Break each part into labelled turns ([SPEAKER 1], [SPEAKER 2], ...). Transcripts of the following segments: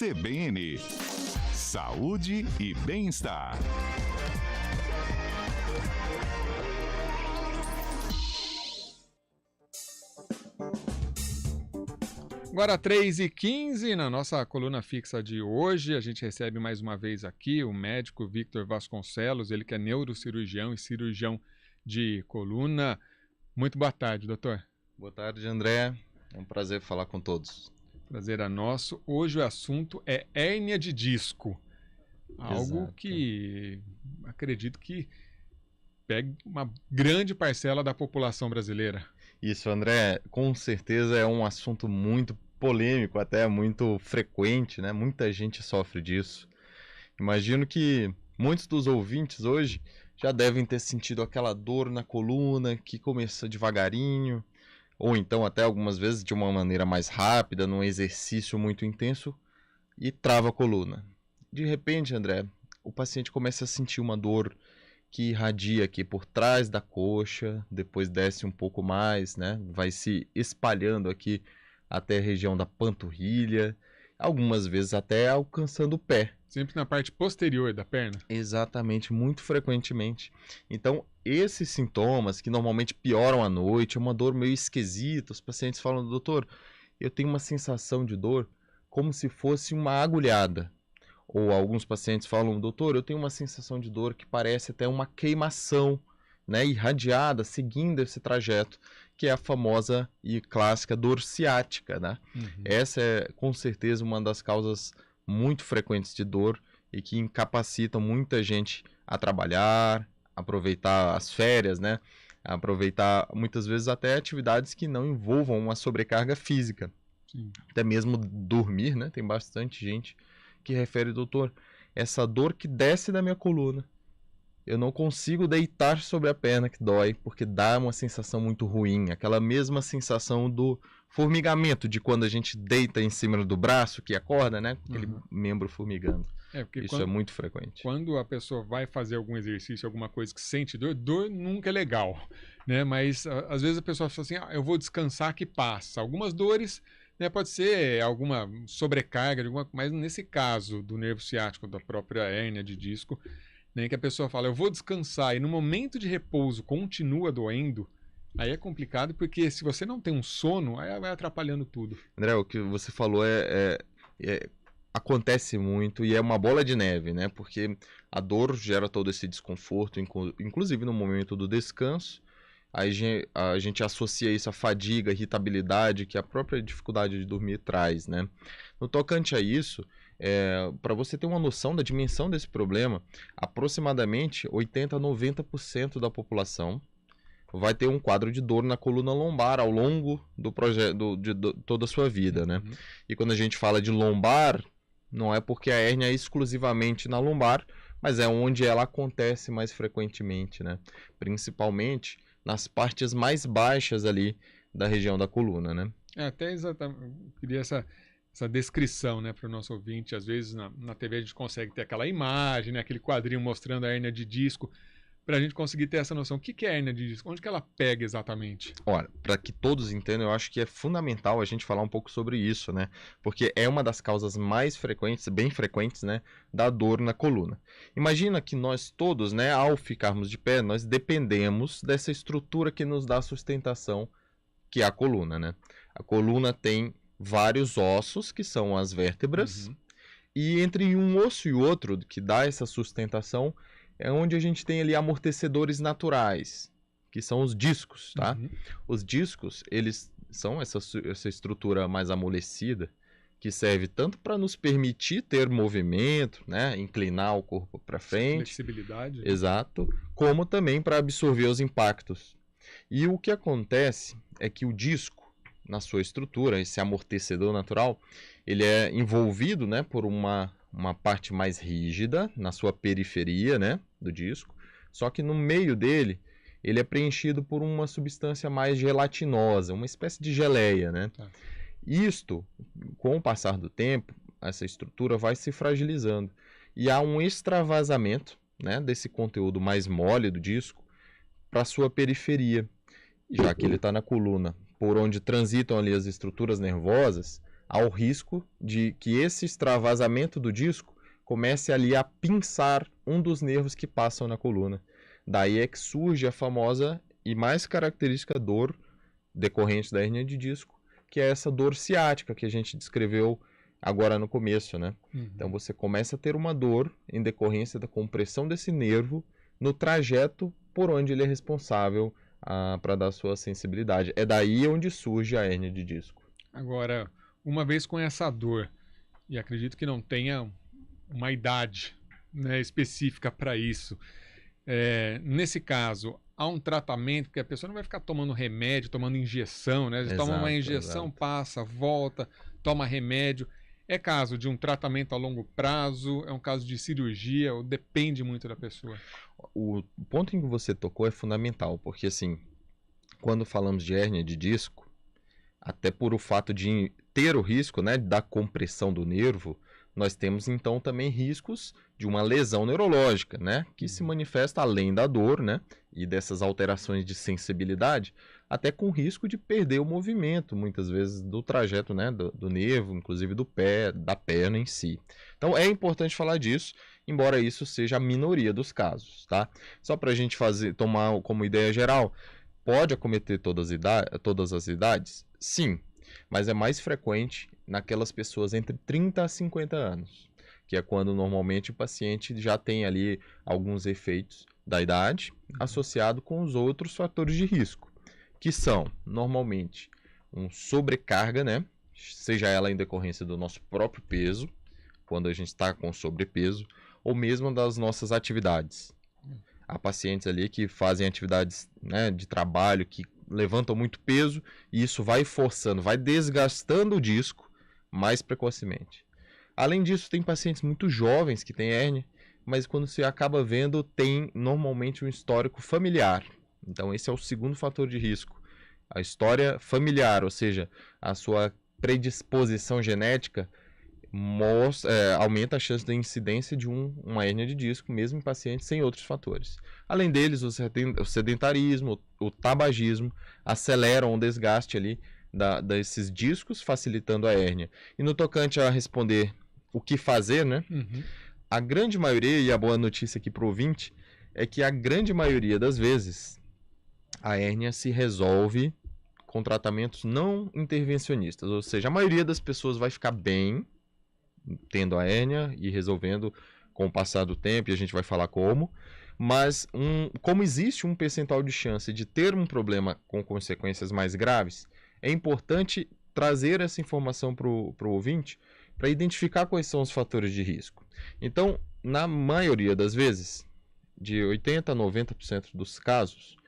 [SPEAKER 1] TBN, saúde e bem-estar.
[SPEAKER 2] Agora 3h15, na nossa coluna fixa de hoje, a gente recebe mais uma vez aqui o médico Victor Vasconcelos, ele que é neurocirurgião e cirurgião de coluna. Muito boa tarde, doutor.
[SPEAKER 3] Boa tarde, André. É um prazer falar com todos.
[SPEAKER 2] Prazer é nosso. Hoje o assunto é hérnia de disco. Algo
[SPEAKER 3] Exato.
[SPEAKER 2] que acredito que pegue uma grande parcela da população brasileira.
[SPEAKER 3] Isso, André, com certeza é um assunto muito polêmico, até muito frequente, né? Muita gente sofre disso. Imagino que muitos dos ouvintes hoje já devem ter sentido aquela dor na coluna que começa devagarinho, ou então até algumas vezes de uma maneira mais rápida, num exercício muito intenso, e trava a coluna. De repente, André, o paciente começa a sentir uma dor que irradia aqui por trás da coxa, depois desce um pouco mais, né? Vai se espalhando aqui até a região da panturrilha, algumas vezes até alcançando o pé.
[SPEAKER 2] Sempre na parte posterior da perna?
[SPEAKER 3] Exatamente, muito frequentemente. Então, esses sintomas que normalmente pioram à noite, é uma dor meio esquisita, os pacientes falam, doutor, eu tenho uma sensação de dor como se fosse uma agulhada. Ou alguns pacientes falam, doutor, eu tenho uma sensação de dor que parece até uma queimação, né, irradiada, seguindo esse trajeto, que é a famosa e clássica dor ciática, né? Essa é, com certeza, uma das causas muito frequentes de dor e que incapacitam muita gente a trabalhar, aproveitar as férias, né? Aproveitar, muitas vezes, até atividades que não envolvam uma sobrecarga física.
[SPEAKER 2] Sim.
[SPEAKER 3] Até mesmo dormir, né? Tem bastante gente que refere, doutor, essa dor que desce da minha coluna, eu não consigo deitar sobre a perna que dói, porque dá uma sensação muito ruim, aquela mesma sensação do formigamento, de quando a gente deita em cima do braço, que acorda, né, aquele membro formigando. Isso é muito frequente.
[SPEAKER 2] Quando a pessoa vai fazer algum exercício, alguma coisa que sente dor, dor nunca é legal, né, mas às vezes a pessoa fala assim, eu vou descansar que passa. Algumas dores, né, pode ser alguma sobrecarga, mas nesse caso do nervo ciático, da própria hérnia de disco, né, que a pessoa fala, eu vou descansar, e no momento de repouso continua doendo, aí é complicado, porque se você não tem um sono, aí vai atrapalhando tudo.
[SPEAKER 3] André, o que você falou acontece muito e é uma bola de neve, né? Porque a dor gera todo esse desconforto, inclusive no momento do descanso. Aí a gente associa isso à fadiga, irritabilidade, que a própria dificuldade de dormir traz, né? No tocante a isso, para você ter uma noção da dimensão desse problema, aproximadamente 80 a 90% da população vai ter um quadro de dor na coluna lombar ao longo de toda a sua vida, né? E quando a gente fala de lombar, não é porque a hérnia é exclusivamente na lombar, mas é onde ela acontece mais frequentemente, né? Principalmente nas partes mais baixas ali da região da coluna, né?
[SPEAKER 2] Até exatamente, eu queria essa descrição, né, para o nosso ouvinte. Às vezes na TV a gente consegue ter aquela imagem, né, aquele quadrinho mostrando a hérnia de disco, para a gente conseguir ter essa noção. O que é a hérnia de disco? Onde que ela pega exatamente?
[SPEAKER 3] Olha, para que todos entendam, eu acho que é fundamental a gente falar um pouco sobre isso, né? Porque é uma das causas mais frequentes, bem frequentes, né, da dor na coluna. Imagina que nós todos, né, ao ficarmos de pé, nós dependemos dessa estrutura que nos dá sustentação, que é a coluna, né? A coluna tem vários ossos, que são as vértebras, e entre um osso e outro, que dá essa sustentação, é onde a gente tem ali amortecedores naturais, que são os discos, tá? Os discos, eles são essa estrutura mais amolecida, que serve tanto para nos permitir ter movimento, né? Inclinar o corpo para frente.
[SPEAKER 2] Flexibilidade.
[SPEAKER 3] Exato. Como também para absorver os impactos. E o que acontece é que o disco, na sua estrutura, esse amortecedor natural, ele é envolvido, né, por uma parte mais rígida na sua periferia, né, do disco, só que no meio dele ele é preenchido por uma substância mais gelatinosa, uma espécie de geleia, né? Isto, com o passar do tempo, essa estrutura vai se fragilizando e há um extravasamento, né, desse conteúdo mais mole do disco para sua periferia, já que ele está na coluna, por onde transitam ali as estruturas nervosas. ao risco de que esse extravasamento do disco comece ali a pinçar um dos nervos que passam na coluna. Daí é que surge a famosa e mais característica dor decorrente da hérnia de disco, que é essa dor ciática que a gente descreveu agora no começo, né? Então você começa a ter uma dor em decorrência da compressão desse nervo no trajeto por onde ele é responsável para dar sua sensibilidade. É daí onde surge a hérnia de disco.
[SPEAKER 2] Agora, uma vez com essa dor, e acredito que não tenha uma idade, né, específica para isso, nesse caso, há um tratamento, porque a pessoa não vai ficar tomando remédio, tomando injeção, né? Você toma uma injeção, passa, volta, toma remédio. É caso de um tratamento a longo prazo? É um caso de cirurgia? Ou depende muito da pessoa?
[SPEAKER 3] O ponto em que você tocou é fundamental, porque assim, quando falamos de hérnia de disco, até por o fato de ter o risco, né, da compressão do nervo, nós temos então também riscos de uma lesão neurológica, né, que se manifesta além da dor, né, e dessas alterações de sensibilidade, até com risco de perder o movimento, muitas vezes, do trajeto, né, do nervo, inclusive do pé, da perna em si. Então é importante falar disso, embora isso seja a minoria dos casos, tá? Só para a gente tomar como ideia geral, pode acometer todas as idades? Sim, mas é mais frequente naquelas pessoas entre 30 a 50 anos, que é quando normalmente o paciente já tem ali alguns efeitos da idade associado com os outros fatores de risco, que são normalmente sobrecarga, né? Seja ela em decorrência do nosso próprio peso, quando a gente está com sobrepeso, ou mesmo das nossas atividades. Há pacientes ali que fazem atividades, né, de trabalho, que levantam muito peso, e isso vai forçando, vai desgastando o disco mais precocemente. Além disso, tem pacientes muito jovens que têm hérnia, mas quando você acaba vendo, tem normalmente um histórico familiar. Então esse é o segundo fator de risco. A história familiar, ou seja, a sua predisposição genética, aumenta a chance da incidência de uma hérnia de disco, mesmo em pacientes sem outros fatores. Além deles, o sedentarismo, o tabagismo aceleram o desgaste ali desses discos, facilitando a hérnia. E no tocante a responder o que fazer, né? A grande maioria, e a boa notícia aqui para o ouvinte, é que a grande maioria das vezes a hérnia se resolve com tratamentos não intervencionistas. Ou seja, a maioria das pessoas vai ficar bem tendo a hérnia e resolvendo com o passar do tempo, e a gente vai falar como. Mas como existe um percentual de chance de ter um problema com consequências mais graves, é importante trazer essa informação para o ouvinte para identificar quais são os fatores de risco. Então, na maioria das vezes, de 80% a 90% dos casos,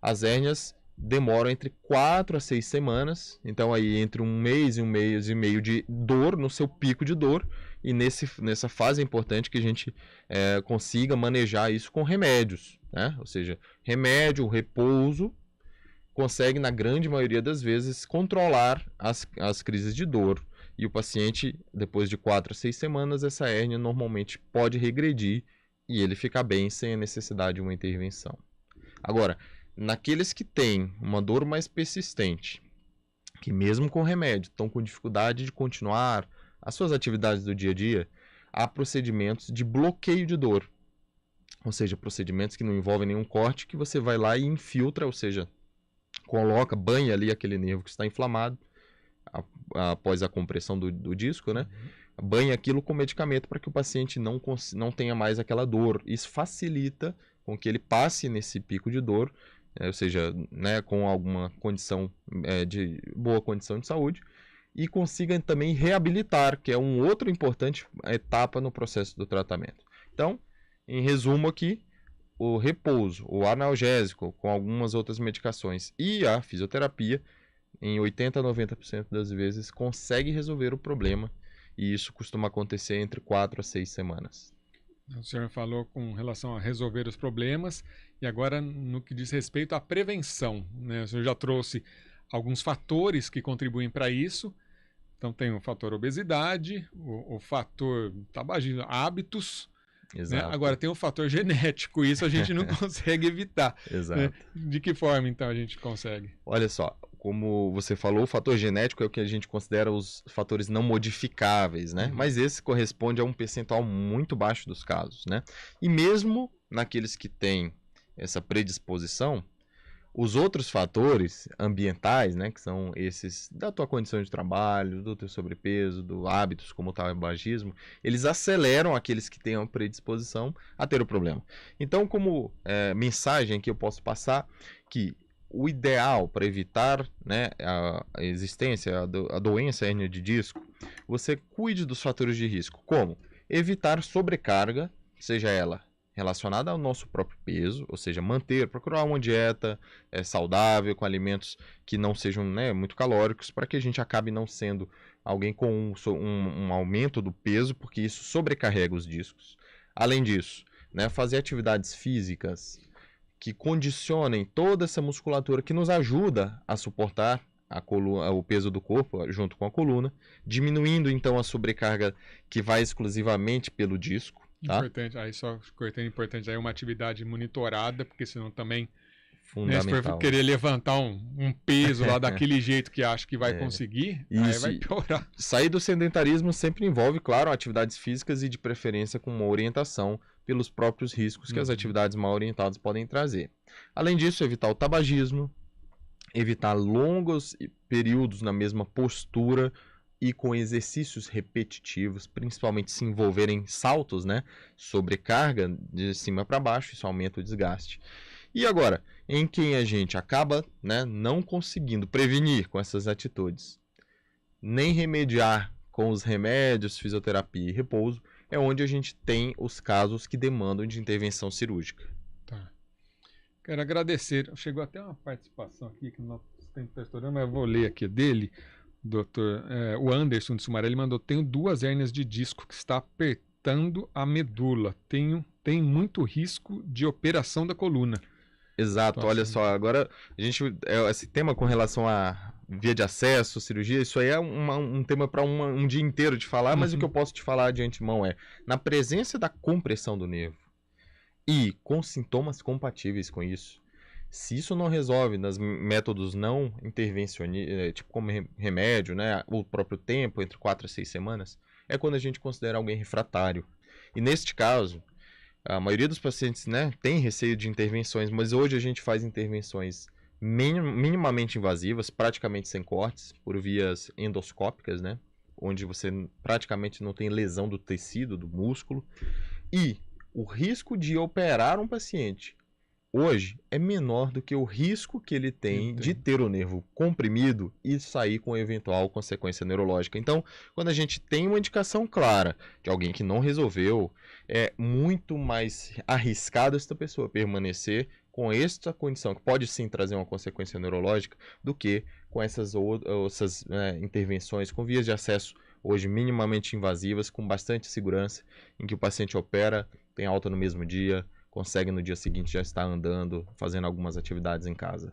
[SPEAKER 3] as hérnias demoram entre 4 a 6 semanas, então aí entre um mês e meio de dor, no seu pico de dor, e nessa fase é importante que a gente consiga manejar isso com remédios, né? Ou seja, remédio, repouso, consegue na grande maioria das vezes controlar as crises de dor, e o paciente, depois de 4 a 6 semanas, essa hérnia normalmente pode regredir e ele fica bem sem a necessidade de uma intervenção. Agora, naqueles que têm uma dor mais persistente, que mesmo com remédio estão com dificuldade de continuar as suas atividades do dia a dia, há procedimentos de bloqueio de dor. Ou seja, procedimentos que não envolvem nenhum corte, que você vai lá e infiltra, ou seja, banha ali aquele nervo que está inflamado, após a compressão do disco, né? Banha aquilo com medicamento para que o paciente não tenha mais aquela dor. Isso facilita com que ele passe nesse pico de dor, ou seja, né, com alguma condição de boa condição de saúde, e consiga também reabilitar, que é uma outra importante etapa no processo do tratamento. Então, em resumo aqui, o repouso, o analgésico com algumas outras medicações e a fisioterapia, em 80% a 90% das vezes, consegue resolver o problema, e isso costuma acontecer entre 4 a 6 semanas.
[SPEAKER 2] O senhor falou com relação a resolver os problemas, e agora no que diz respeito à prevenção, né? O senhor já trouxe alguns fatores que contribuem para isso. Então tem o fator obesidade, o fator tabagismo, hábitos, né? Agora tem o fator genético, isso a gente não consegue evitar.
[SPEAKER 3] Exato.
[SPEAKER 2] Né? De que forma então a gente consegue?
[SPEAKER 3] Olha só, como você falou, o fator genético é o que a gente considera os fatores não modificáveis, né? Mas esse corresponde a um percentual muito baixo dos casos, né? E mesmo naqueles que têm essa predisposição, os outros fatores ambientais, né, que são esses da tua condição de trabalho, do teu sobrepeso, do hábitos como o tabagismo, eles aceleram aqueles que têm a predisposição a ter o problema. Então, como mensagem que eu posso passar, que o ideal para evitar, né, a existência, a doença, a hérnia de disco, você cuide dos fatores de risco. Como? Evitar sobrecarga, seja ela relacionada ao nosso próprio peso, ou seja, procurar uma dieta saudável, com alimentos que não sejam, né, muito calóricos, para que a gente acabe não sendo alguém com um aumento do peso, porque isso sobrecarrega os discos. Além disso, né, fazer atividades físicas que condicionem toda essa musculatura que nos ajuda a suportar o peso do corpo junto com a coluna, diminuindo então a sobrecarga que vai exclusivamente pelo disco. Tá?
[SPEAKER 2] Importante, aí só cortando, importante aí uma atividade monitorada, porque senão também,
[SPEAKER 3] fundamental.
[SPEAKER 2] Né, se for querer levantar um peso lá daquele jeito que acha que vai conseguir, aí vai piorar.
[SPEAKER 3] Sair do sedentarismo sempre envolve, claro, atividades físicas e de preferência com uma orientação pelos próprios riscos que as atividades mal orientadas podem trazer. Além disso, evitar o tabagismo, evitar longos períodos na mesma postura e com exercícios repetitivos, principalmente se envolverem saltos, né? Sobrecarga de cima para baixo, isso aumenta o desgaste. E agora, em quem a gente acaba, né, não conseguindo prevenir com essas atitudes, nem remediar com os remédios, fisioterapia e repouso, é onde a gente tem os casos que demandam de intervenção cirúrgica.
[SPEAKER 2] Tá. Quero agradecer. Chegou até uma participação aqui que não tem que estar estourando, mas eu vou ler aqui dele. Doutor, o Anderson de Sumaré, ele mandou: tenho 2 hérnias de disco que está apertando a medula. Tem muito risco de operação da coluna.
[SPEAKER 3] Exato, olha só, agora a gente, esse tema com relação a via de acesso, cirurgia, isso aí é um tema para um dia inteiro de falar, mas o que eu posso te falar de antemão é, na presença da compressão do nervo e com sintomas compatíveis com isso, se isso não resolve nas métodos não intervencionistas, tipo como remédio, né, o próprio tempo, entre 4 a 6 semanas, é quando a gente considera alguém refratário. E neste caso, a maioria dos pacientes, né, tem receio de intervenções, mas hoje a gente faz intervenções minimamente invasivas, praticamente sem cortes, por vias endoscópicas, né, onde você praticamente não tem lesão do tecido, do músculo, e o risco de operar um paciente hoje é menor do que o risco que ele tem de ter o nervo comprimido e sair com eventual consequência neurológica. Então, quando a gente tem uma indicação clara de alguém que não resolveu, é muito mais arriscado esta pessoa permanecer com esta condição, que pode sim trazer uma consequência neurológica, do que com essas intervenções com vias de acesso hoje minimamente invasivas, com bastante segurança, em que o paciente opera, tem alta no mesmo dia, consegue no dia seguinte já estar andando, fazendo algumas atividades em casa.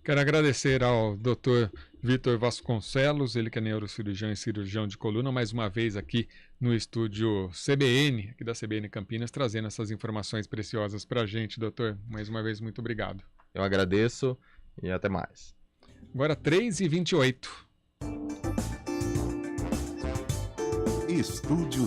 [SPEAKER 2] Quero agradecer ao Dr. Vitor Vasconcelos, ele que é neurocirurgião e cirurgião de coluna, mais uma vez aqui no estúdio CBN, aqui da CBN Campinas, trazendo essas informações preciosas para a gente, doutor. Mais uma vez, muito obrigado.
[SPEAKER 3] Eu agradeço e até mais.
[SPEAKER 2] Agora 3h28.
[SPEAKER 1] Estúdio